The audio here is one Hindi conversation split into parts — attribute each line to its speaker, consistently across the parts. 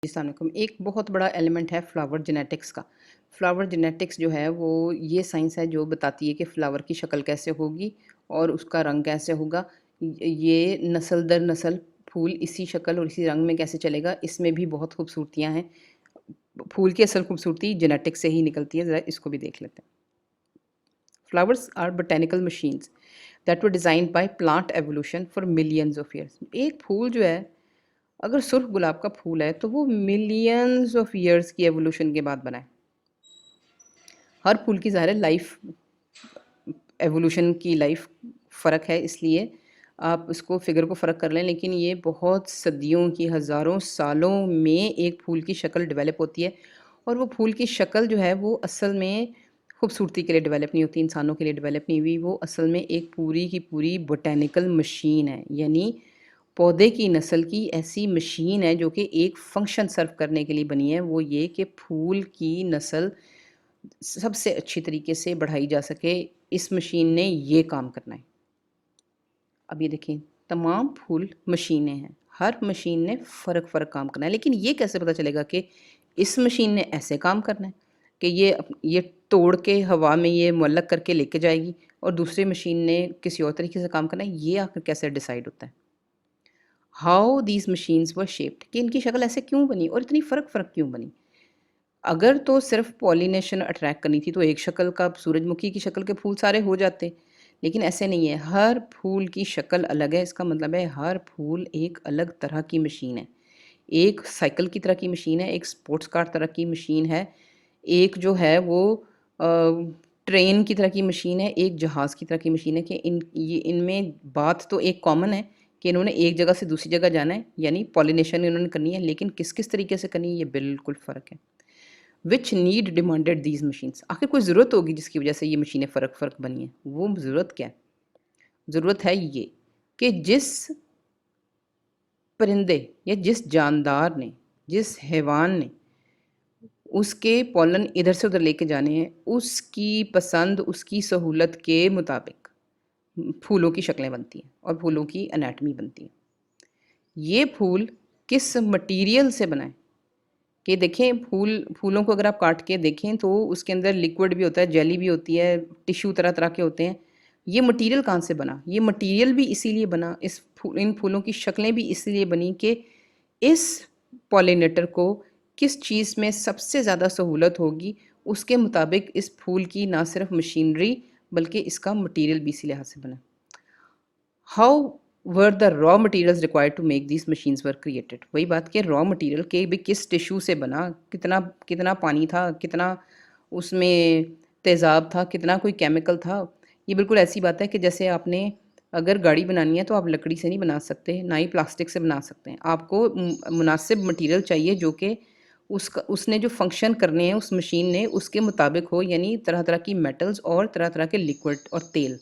Speaker 1: जी, अस्सलाम वालेकुम। एक बहुत बड़ा एलिमेंट है फ्लावर जेनेटिक्स का। फ्लावर जेनेटिक्स जो है वो ये साइंस है जो बताती है कि फ्लावर की शक्ल कैसे होगी और उसका रंग कैसे होगा। ये नस्ल दर नस्ल फूल इसी शक्ल और इसी रंग में कैसे चलेगा, इसमें भी बहुत खूबसूरतियाँ हैं। फूल की असल खूबसूरती जेनेटिक्स से ही निकलती है, ज़रा इसको भी देख लेते हैं। Flowers are botanical machines that were designed by plant evolution for millions of years. एक फूल जो है, अगर सुर्ख गुलाब का फूल है तो वो मिलियंस ऑफ ईयर्स की एवोल्यूशन के बाद बना है। हर फूल की ज़ाहिर है लाइफ, एवोल्यूशन की लाइफ फ़र्क है, इसलिए आप उसको फ़िगर को फ़र्क कर लें, लेकिन ये बहुत सदियों की, हज़ारों सालों में एक फूल की शक्ल डेवलप होती है। और वो फूल की शक्ल जो है वो असल में खूबसूरती के लिए डेवलप नहीं होती, इंसानों के लिए डेवलप नहीं हुई। वो असल में एक पूरी की पूरी बोटेनिकल मशीन है, यानी पौधे की नस्ल की ऐसी मशीन है जो कि एक फ़ंक्शन सर्व करने के लिए बनी है। वो ये कि फूल की नस्ल सबसे अच्छी तरीके से बढ़ाई जा सके, इस मशीन ने ये काम करना है। अब ये देखिए, तमाम फूल मशीनें हैं, हर मशीन ने फ़र्क-फ़र्क काम करना है, लेकिन ये कैसे पता चलेगा कि इस मशीन ने ऐसे काम करना है कि ये तोड़ के हवा में ये मुअल्लक़ करके लेके जाएगी और दूसरी मशीन ने किसी और तरीके से काम करना है, ये आखिर कैसे डिसाइड होता है? How these machines were shaped, कि इनकी शक्ल ऐसे क्यों बनी और इतनी फ़र्क-फ़र्क क्यों बनी? अगर तो सिर्फ़ पॉलिनेशन अट्रैक्ट करनी थी तो एक शक्ल का, सूरजमुखी की शक्ल के फूल सारे हो जाते। लेकिन ऐसे नहीं है, हर फूल की शक्ल अलग है, इसका मतलब है हर फूल एक अलग तरह की मशीन है। एक साइकिल की तरह की मशीन है, एक स्पोर्ट्स कार तरह की मशीन है, एक जो है वो अ, ट्रेन की तरह की मशीन है, एक जहाज़ की तरह की मशीन है कि इनमें बात तो एक कॉमन है कि इन्होंने एक जगह से दूसरी जगह जाना है, यानी पॉलिनेशन इन्होंने करनी है, लेकिन किस-किस तरीके से करनी है, ये बिल्कुल फ़र्क है। Which need demanded these machines, आखिर कोई ज़रूरत होगी जिसकी वज़ह से ये मशीनें फ़र्क-फ़र्क बनी हैं। वो ज़रूरत क्या है? ज़रूरत है ये कि जिस परिंदे या जिस जानदार ने, जिस हैवान ने उसके पॉलन इधर से उधर लेके जाने हैं, उसकी पसंद, उसकी सहूलत के मुताबिक फूलों की शक्लें बनती हैं और फूलों की एनाटॉमी बनती है। ये फूल किस मटीरियल से बना है? कि देखें, फूलों को अगर आप काट के देखें तो उसके अंदर लिक्विड भी होता है, जेली भी होती है, टिश्यू तरह-तरह के होते हैं। ये मटीरियल कहाँ से बना? ये मटीरियल भी इसीलिए बना, इन फूलों की शक्लें भी इसलिए बनी कि इस पॉलिनेटर को किस चीज़ में सबसे ज़्यादा सहूलत होगी, उसके मुताबिक इस फूल की ना सिर्फ़ मशीनरी बल्कि इसका मटीरियल भी इसी लिहाज़ से बना। How were the raw materials required to make these machines were created, वही बात कि रॉ मटेरियल के भी किस टिश्यू से बना, कितना कितना पानी था, कितना उसमें तेज़ाब था, कितना कोई केमिकल था। ये बिल्कुल ऐसी बात है कि जैसे आपने अगर गाड़ी बनानी है तो आप लकड़ी से नहीं बना सकते, ना ही प्लास्टिक से बना सकते हैं। आपको मुनासिब मटेरियल चाहिए जो कि उसका उसने जो फंक्शन करने हैं उस मशीन ने उसके मुताबिक हो, यानी तरह तरह की मेटल्स और तरह तरह के लिक्विड और तेल।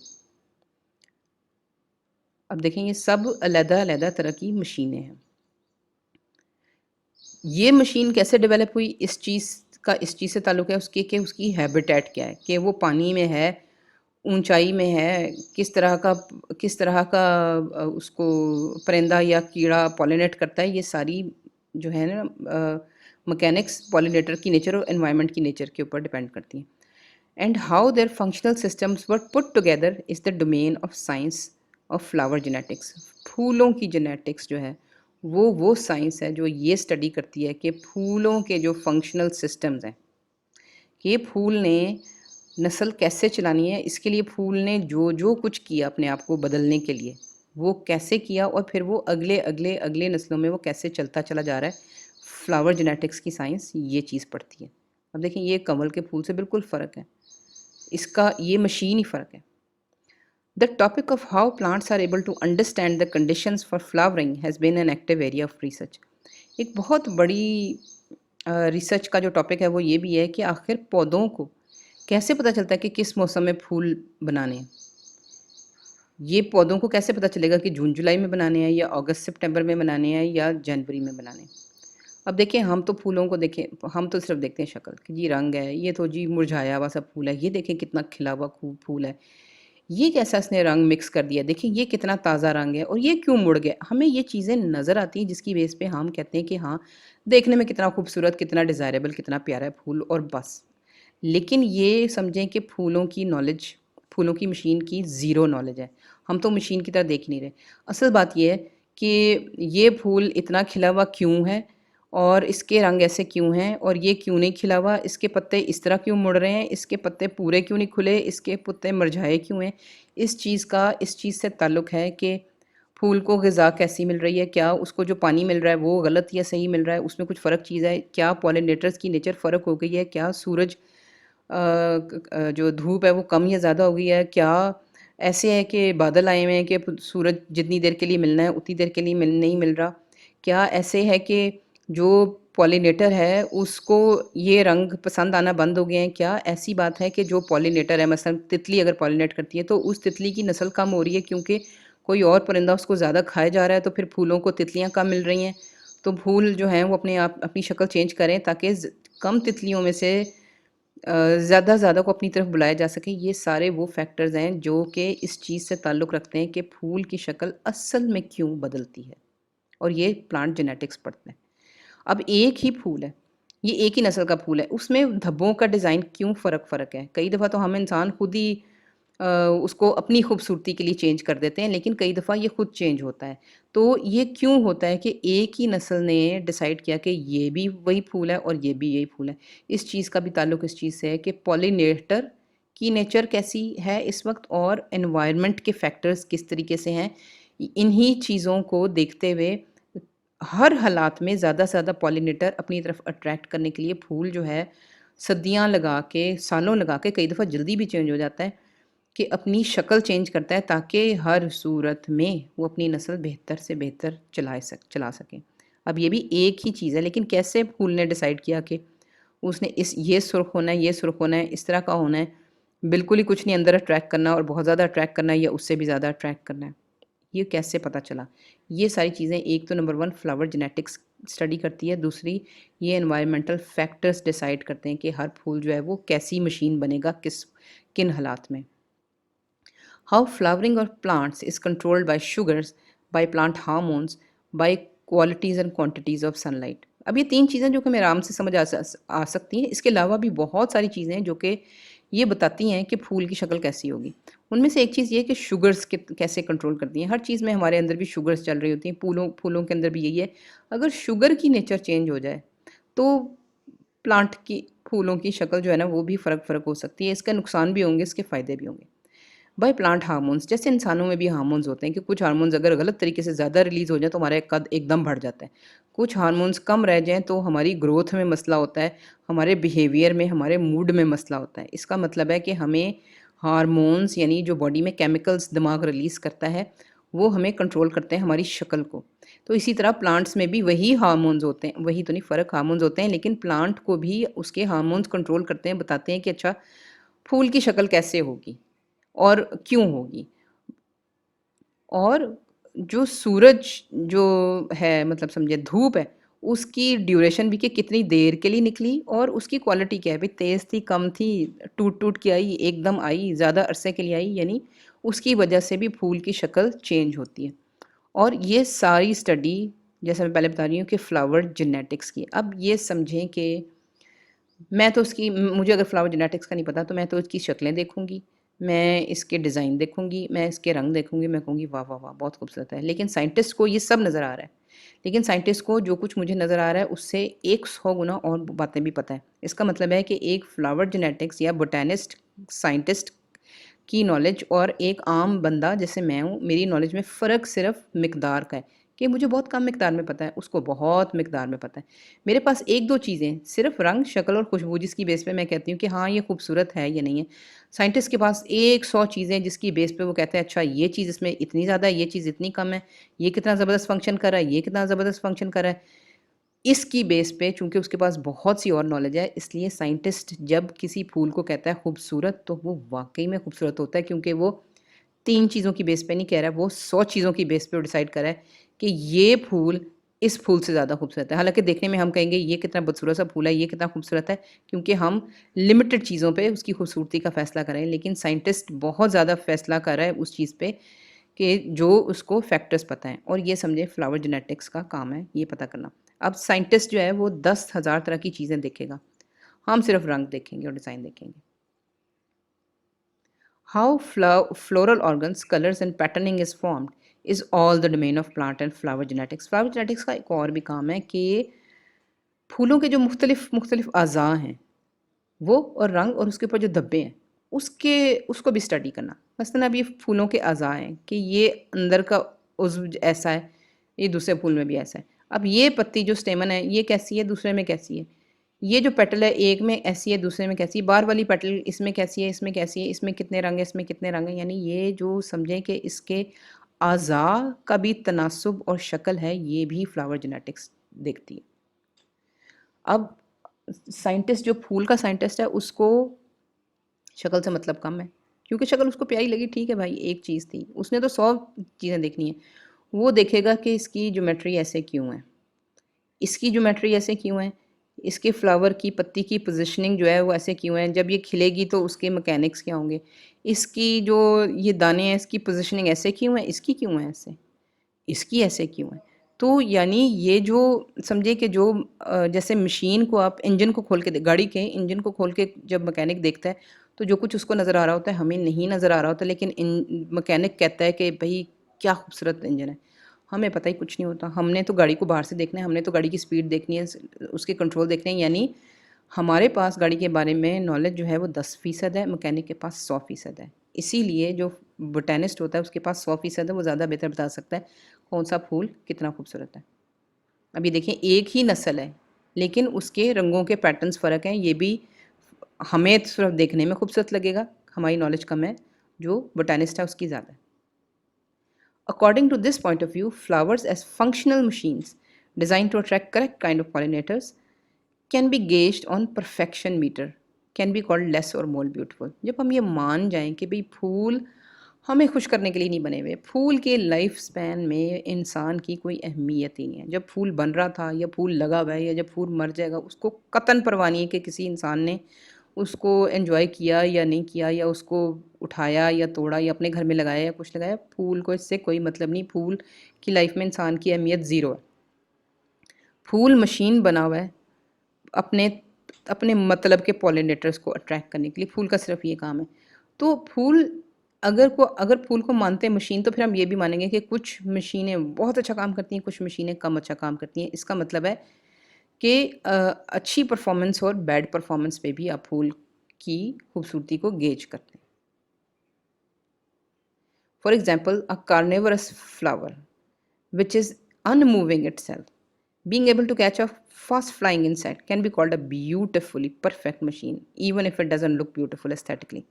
Speaker 1: अब देखें, ये सब अलग-अलग तरह की मशीनें हैं। ये मशीन कैसे डेवलप हुई, इस चीज़ से ताल्लुक़ है उसकी कि उसकी हैबिटेट क्या है, कि वो पानी में है, ऊँचाई में है, किस तरह का उसको परिंदा या कीड़ा पॉलिनेट करता है, ये सारी जो है ना मैकेनिक्स पॉलिनेटर की नेचर और एनवायरनमेंट की नेचर के ऊपर डिपेंड करती हैं। And how their functional systems were put together is the domain of science of flower genetics. फूलों की जेनेटिक्स जो है वो साइंस है जो ये स्टडी करती है कि फूलों के जो फंक्शनल सिस्टम्स हैं, कि फूल ने नस्ल कैसे चलानी है, इसके लिए फूल ने जो जो कुछ किया अपने आप को बदलने के लिए, वो कैसे किया और फिर वो अगले अगले अगले नस्लों में वो कैसे चलता चला जा रहा है। फ्लावर जेनेटिक्स की साइंस ये चीज़ पढ़ती है। अब देखें, ये कमल के फूल से बिल्कुल फ़र्क है, इसका ये मशीन ही फ़र्क है। The topic of how plants are able to understand the conditions for flowering has been an active area of research. एक बहुत बड़ी रिसर्च का जो टॉपिक है वो ये भी है कि आखिर पौधों को कैसे पता चलता है कि किस मौसम में फूल बनाने हैं। ये पौधों को कैसे पता चलेगा कि जून जुलाई में बनाने हैं या अगस्त सितंबर में बनाने हैं या जनवरी में बनाने हैं। अब देखिए, हम तो फूलों को देखें, हम तो सिर्फ देखते हैं शक्ल कि जी रंग है, ये तो जी मुरझाया हुआ सा फूल है, ये देखें कितना खिला हुआ खूब फूल है। ये कैसा इसने रंग मिक्स कर दिया, देखिए ये कितना ताज़ा रंग है और ये क्यों मुड़ गया। हमें ये चीज़ें नज़र आती हैं जिसकी बेस पे हम कहते हैं कि हाँ, देखने में कितना खूबसूरत, कितना डिज़ायरेबल, कितना प्यारा है फूल और बस। लेकिन ये समझें कि फूलों की नॉलेज, फूलों की मशीन की ज़ीरो नॉलेज है। हम तो मशीन की तरह देख नहीं रहे। असल बात ये है कि ये फूल इतना खिला हुआ क्यों है और इसके रंग ऐसे क्यों हैं और ये क्यों नहीं खिला हुआ, इसके पत्ते इस तरह क्यों मुड़ रहे हैं, इसके पत्ते पूरे क्यों नहीं खुले, इसके पत्ते मुरझाए क्यों हैं। इस चीज़ से ताल्लुक़ है कि फूल को ग़िज़ा कैसी मिल रही है, क्या उसको जो पानी मिल रहा है वो गलत या सही मिल रहा है, उसमें कुछ फ़र्क चीज़ है, क्या पॉलिनेटर्स की नेचर फ़र्क हो गई है, क्या सूरज जो धूप है वो कम या ज़्यादा हो गई है, क्या ऐसे है कि बादल आए हुए हैं कि सूरज जितनी देर के लिए मिलना है उतनी देर के लिए नहीं मिल रहा, क्या ऐसे है कि जो पॉलिनेटर है उसको ये रंग पसंद आना बंद हो गए हैं, क्या ऐसी बात है कि जो पॉलिनेटर है मसलन तितली अगर पॉलिनेट करती है तो उस तितली की नस्ल कम हो रही है क्योंकि कोई और परिंदा उसको ज़्यादा खाया जा रहा है, तो फिर फूलों को तितलियाँ कम मिल रही हैं। तो फूल जो हैं वो अपने आप अपनी शक्ल चेंज करें ताकि कम तितलियों में से ज़्यादा को अपनी तरफ बुलाया जा सके। ये सारे वो फैक्टर्स हैं जो कि इस चीज़ से ताल्लुक़ रखते हैं कि फूल की शक्ल असल में क्यों बदलती है, और ये प्लांट जेनेटिक्स पढ़ते हैं। अब एक ही फूल है, ये एक ही नस्ल का फूल है, उसमें धब्बों का डिज़ाइन क्यों फ़र्क है। कई दफ़ा तो हम इंसान खुद ही उसको अपनी खूबसूरती के लिए चेंज कर देते हैं, लेकिन कई दफ़ा ये खुद चेंज होता है। तो ये क्यों होता है कि एक ही नस्ल ने डिसाइड किया कि ये भी वही फूल है और ये भी यही फूल है। इस चीज़ का भी ताल्लुक इस चीज़ से है कि पॉलिनेटर की नेचर कैसी है इस वक़्त और एनवायरनमेंट के फैक्टर्स किस तरीके से हैं। इन्हीं चीज़ों को देखते हुए हर हालात में ज़्यादा से ज़्यादा पॉलिनेटर अपनी तरफ अट्रैक्ट करने के लिए फूल जो है सदियाँ लगा के, सालों लगा के, कई दफ़ा जल्दी भी चेंज हो जाता है कि अपनी शक्ल चेंज करता है ताकि हर सूरत में वो अपनी नस्ल बेहतर से बेहतर चला सके। अब ये भी एक ही चीज़ है, लेकिन कैसे फूल ने डिसाइड किया कि उसने ये सुर्ख होना है, ये सुर्ख होना है, इस तरह का होना है, बिल्कुल ही कुछ नहीं अंदर अट्रैक्ट करना और बहुत ज़्यादा अट्रैक्ट करना है या उससे भी ज़्यादा अट्रैक्ट करना है। ये कैसे पता चला? ये सारी चीज़ें, एक तो नंबर 1 फ्लावर जेनेटिक्स स्टडी करती है, दूसरी ये एनवायरमेंटल फैक्टर्स डिसाइड करते हैं कि हर फूल जो है वो कैसी मशीन बनेगा, किन हालात में। How flowering of plants is controlled by sugars, by plant hormones, by qualities and quantities of sunlight. अब ये 3 चीज़ें जो कि हमें आराम से समझ आ सकती हैं। इसके अलावा भी बहुत सारी चीज़ें हैं जो कि ये बताती हैं कि फूल की शक्ल कैसी होगी। उनमें से एक चीज़ ये है कि शुगर्स कैसे कंट्रोल करती हैं। हर चीज़ में हमारे अंदर भी शुगर्स चल रही होती हैं, फूलों के अंदर भी यही है। अगर शुगर की नेचर चेंज हो जाए तो प्लांट की, फूलों की शक्ल जो है ना वो भी फ़र्क हो सकती है। इसके नुकसान भी होंगे, इसके फ़ायदे भी होंगे। बाय प्लांट हार्मोन्स, जैसे इंसानों में भी हार्मोन्स होते हैं कि कुछ हार्मोन्स अगर गलत तरीके से ज़्यादा रिलीज़ हो जाए तो हमारा कद एकदम बढ़ जाता है। कुछ हार्मोन्स कम रह जाएँ तो हमारी ग्रोथ में मसला होता है, हमारे बिहेवियर में, हमारे मूड में मसला होता है। इसका मतलब है कि हमें हार्मोन्स यानी जो बॉडी में केमिकल्स दिमाग रिलीज़ करता है, वो हमें कंट्रोल करते हैं हमारी शक्ल को। तो इसी तरह प्लांट्स में भी वही हार्मोन्स होते हैं, वही तो नहीं, फ़र्क हार्मोन्स होते हैं, लेकिन प्लांट को भी उसके हार्मोन्स कंट्रोल करते हैं, बताते हैं कि अच्छा फूल की शक्ल कैसे होगी और क्यों होगी। और जो सूरज जो है, मतलब समझिए धूप है, उसकी ड्यूरेशन भी कि कितनी देर के लिए निकली और उसकी क्वालिटी क्या है, भई तेज़ थी, कम थी, टूट-टूट के आई, एकदम आई, ज़्यादा अरसे के लिए आई, यानी उसकी वजह से भी फूल की शक्ल चेंज होती है। और ये सारी स्टडी, जैसे मैं पहले बता रही हूँ कि फ्लावर जेनेटिक्स की। अब ये समझें कि मैं तो उसकी मुझे अगर फ्लावर जेनेटिक्स का नहीं पता तो मैं तो इसकी शक्लें देखूँगी, मैं इसके डिज़ाइन देखूँगी, मैं इसके रंग देखूँगी, मैं कहूँगी वाह, वाह, वाह! बहुत खूबसूरत है। लेकिन साइंटिस्ट को ये सब नज़र आ रहा है। लेकिन साइंटिस्ट को जो कुछ मुझे नज़र आ रहा है उससे 100 गुना और बातें भी पता है। इसका मतलब है कि एक फ्लावर जेनेटिक्स या बोटैनिस्ट, साइंटिस्ट की नॉलेज और एक आम बंदा जैसे मैं हूँ, मेरी नॉलेज में फ़र्क सिर्फ़ मिकदार का है कि मुझे बहुत कम मिकदार में पता है, उसको बहुत मिकदार में पता है। मेरे पास 1-2 चीज़ें, सिर्फ़ रंग, शक्ल और खुशबू जिसकी बेस पे मैं कहती हूँ कि हाँ, ये खूबसूरत है या नहीं है। साइंटिस्ट के पास 100 चीज़ें जिसकी बेस पे वो कहते हैं अच्छा ये चीज़ इसमें इतनी ज़्यादा है, ये चीज़ इतनी कम है, ये कितना ज़बरदस्त फ़ंक्शन कर रहा है, ये कितना ज़बरदस्त फ़ंक्शन कर रहा है। इसकी बेस पे चूँकि उसके पास बहुत सी और नॉलेज है, इसलिए साइंटिस्ट जब किसी फूल को कहता है खूबसूरत, तो वो वाक़ई में खूबसूरत होता है क्योंकि वो 3 चीज़ों की बेस पे नहीं कह रहा है, वो 100 चीज़ों की बेस पे डिसाइड कर रहा है कि ये फूल इस फूल से ज़्यादा खूबसूरत है। हालाँकि देखने में हम कहेंगे ये कितना बदसूरत सा फूल है, ये कितना खूबसूरत है, क्योंकि हम लिमिटेड चीज़ों पे उसकी खूबसूरती का फ़ैसला कर रहे हैं। लेकिन साइंटिस्ट बहुत ज़्यादा फ़ैसला कर रहा है उस चीज़ पे कि जो उसको फैक्टर्स पता हैं, और ये समझे फ्लावर जेनेटिक्स का काम है ये पता करना। अब साइंटिस्ट जो है वो 10,000 तरह की चीज़ें देखेगा, हम सिर्फ रंग देखेंगे और डिज़ाइन देखेंगे। How floral organs, colors and patterning is formed is all the domain of plant and flower genetics. Flower genetics का एक और भी काम है कि फूलों के जो मुख्तलिफ मुख्तलिफ अज़ा हैं वो, और रंग, और उसके ऊपर जो धब्बे हैं उसके उसको भी स्टडी करना। मसलन अब ये फूलों के अज़ा हैं कि ये अंदर का उज़्व ऐसा है, ये दूसरे फूल में भी ऐसा है। अब ये पत्ती जो स्टेमन है ये कैसी है, दूसरे में कैसी है। ये जो पेटल है एक में ऐसी है, दूसरे में कैसी है। बाहर वाली पेटल इसमें कैसी है, इसमें कैसी है, इसमें कितने रंग है, इसमें कितने रंग हैं। यानी ये जो समझें कि इसके अज़ा का भी तनासुब और शक्ल है, ये भी फ्लावर जेनेटिक्स देखती है। अब साइंटिस्ट जो फूल का साइंटिस्ट है उसको शक्ल से मतलब कम है, क्योंकि शक्ल उसको प्यारी लगी, ठीक है भाई एक चीज़ थी, उसने तो 100 चीज़ें देखनी है। वो देखेगा कि इसकी ज्योमेट्री ऐसे क्यों है, इसकी ज्योमेट्री ऐसे क्यों है, इसके फ्लावर की पत्ती की पोजीशनिंग जो है वो ऐसे क्यों है, जब ये खिलेगी तो उसके मैकेनिक्स क्या होंगे, इसकी जो ये दाने हैं इसकी पोजीशनिंग ऐसे क्यों है, इसकी क्यों है ऐसे, इसकी ऐसे क्यों है। तो यानी ये जो समझिए कि जो जैसे मशीन को आप इंजन को खोल के गाड़ी के इंजन को खोल के जब मैकेनिक देखता है तो जो कुछ उसको नज़र आ रहा होता है हमें नहीं नज़र आ रहा होता, लेकिन मैकेनिक कहता है कि भाई क्या खूबसूरत इंजन है। हमें पता ही कुछ नहीं होता, हमने तो गाड़ी को बाहर से देखना है, हमने तो गाड़ी की स्पीड देखनी है, उसके कंट्रोल देखने हैं। यानी हमारे पास गाड़ी के बारे में नॉलेज जो है वो 10% है, मैकेनिक के पास 100% है। इसीलिए जो बोटेनिस्ट होता है उसके पास 100% है, वो ज़्यादा बेहतर बता सकता है कौन सा फूल कितना खूबसूरत है। अब ये देखें एक ही नस्ल है लेकिन उसके रंगों के पैटर्न्स फ़र्क हैं, ये भी हमें सिर्फ देखने में खूबसूरत लगेगा, हमारी नॉलेज कम है, जो बोटेनिस्ट है उसकी ज़्यादा है। According to this point of view, flowers as functional machines designed to attract correct kind of pollinators can be gauged on perfection meter, can be called less or more beautiful। जब हम ये मान जाएं कि भाई फूल हमें खुश करने के लिए नहीं बने हुए, फूल के लाइफ स्पैन में इंसान की कोई अहमियत ही नहीं है। जब फूल बन रहा था या फूल लगा हुआ है या जब फूल मर जाएगा उसको कतन परवाह नहीं है कि किसी इंसान ने उसको एंजॉय किया या नहीं किया, या उसको उठाया या तोड़ा या अपने घर में लगाया या कुछ लगाया। फूल को इससे कोई मतलब नहीं, फूल की लाइफ में इंसान की अहमियत ज़ीरो है। फूल मशीन बना हुआ है अपने अपने मतलब के पॉलिनेटर्स को अट्रैक्ट करने के लिए, फूल का सिर्फ ये काम है। तो फूल अगर फूल को मानते हैं मशीन, तो फिर हम ये भी मानेंगे कि कुछ मशीनें बहुत अच्छा काम करती हैं, कुछ मशीनें कम अच्छा काम करती हैं। इसका मतलब है कि अच्छी परफॉर्मेंस और बैड परफॉर्मेंस पे भी आप फूल की खूबसूरती को गेज करते हैं। For example a carnivorous flower which is unmoving itself, being able to catch a fast flying insect can be called a beautifully perfect machine even if it doesn't look beautiful aesthetically।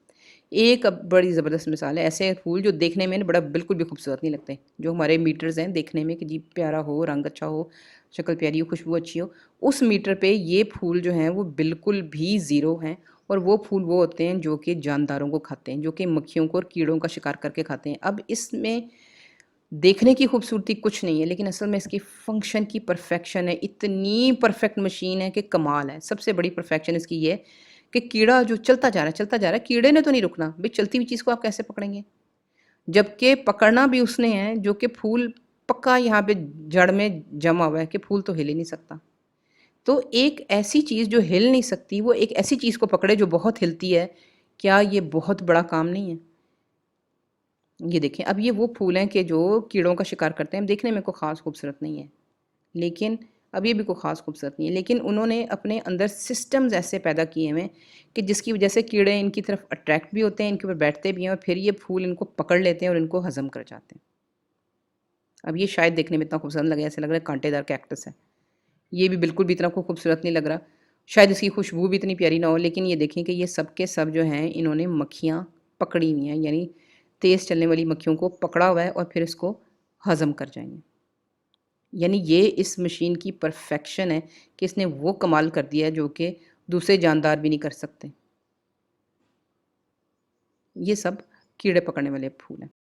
Speaker 1: एक अब बड़ी ज़बरदस्त मिसाल है, ऐसे फूल जो देखने में बड़ा बिल्कुल भी खूबसूरत नहीं लगते, जो हमारे मीटर्स हैं देखने में कि जी प्यारा हो, रंग अच्छा हो, शक्ल प्यारी हो, खुशबू अच्छी हो, उस मीटर पे ये फूल जो हैं वो बिल्कुल भी ज़ीरो हैं। और वो फूल वो होते हैं जो कि जानदारों को खाते हैं, जो कि मक्खियों को और कीड़ों का शिकार करके खाते हैं। अब इसमें देखने की खूबसूरती कुछ नहीं है, लेकिन असल में इसकी फ़ंक्शन की परफ़ेक्शन है, इतनी परफ़ेक्ट मशीन है कि कमाल है। सबसे बड़ी परफ़ेक्शन इसकी ये है कि कीड़ा जो चलता जा रहा है, चलता जा रहा है, कीड़े ने तो नहीं रुकना। भई चलती हुई चीज़ को आप कैसे पकड़ेंगे? जबकि पकड़ना भी उसने है जो कि फूल पक्का यहाँ पे जड़ में जमा हुआ है कि फूल तो हिल ही नहीं सकता। तो एक ऐसी चीज़ जो हिल नहीं सकती, वो एक ऐसी चीज़ को पकड़े जो बहुत हिलती है, क्या ये बहुत बड़ा काम नहीं है? ये देखें, अब ये वो फूल हैं कि जो कीड़ों का शिकार करते हैं, देखने में कोई ख़ास खूबसूरत नहीं है, लेकिन अब ये भी कोई ख़ास खूबसूरत नहीं है, लेकिन उन्होंने अपने अंदर सिस्टम्स ऐसे पैदा किए हुए हैं कि जिसकी वजह से कीड़े इनकी तरफ अट्रैक्ट भी होते हैं, इनके ऊपर बैठते भी हैं और फिर ये फूल इनको पकड़ लेते हैं और इनको हज़म कर जाते हैं। अब ये शायद देखने में इतना खूबसूरत लगे, ऐसे लग रहा है कांटेदार कैक्टस है। ये भी बिल्कुल भी इतना कोई खूबसूरत नहीं लग रहा, शायद इसकी खुशबू भी इतनी प्यारी ना हो, लेकिन ये देखें कि ये सब के सब जो हैं इन्होंने मक्खियाँ पकड़ी हुई हैं, यानी तेज़ चलने वाली मक्खियों को पकड़ा हुआ है और फिर इसको हज़म कर जाएँगे। यानी ये इस मशीन की परफेक्शन है कि इसने वो कमाल कर दिया है जो कि दूसरे जानदार भी नहीं कर सकते। ये सब कीड़े पकड़ने वाले फूल हैं।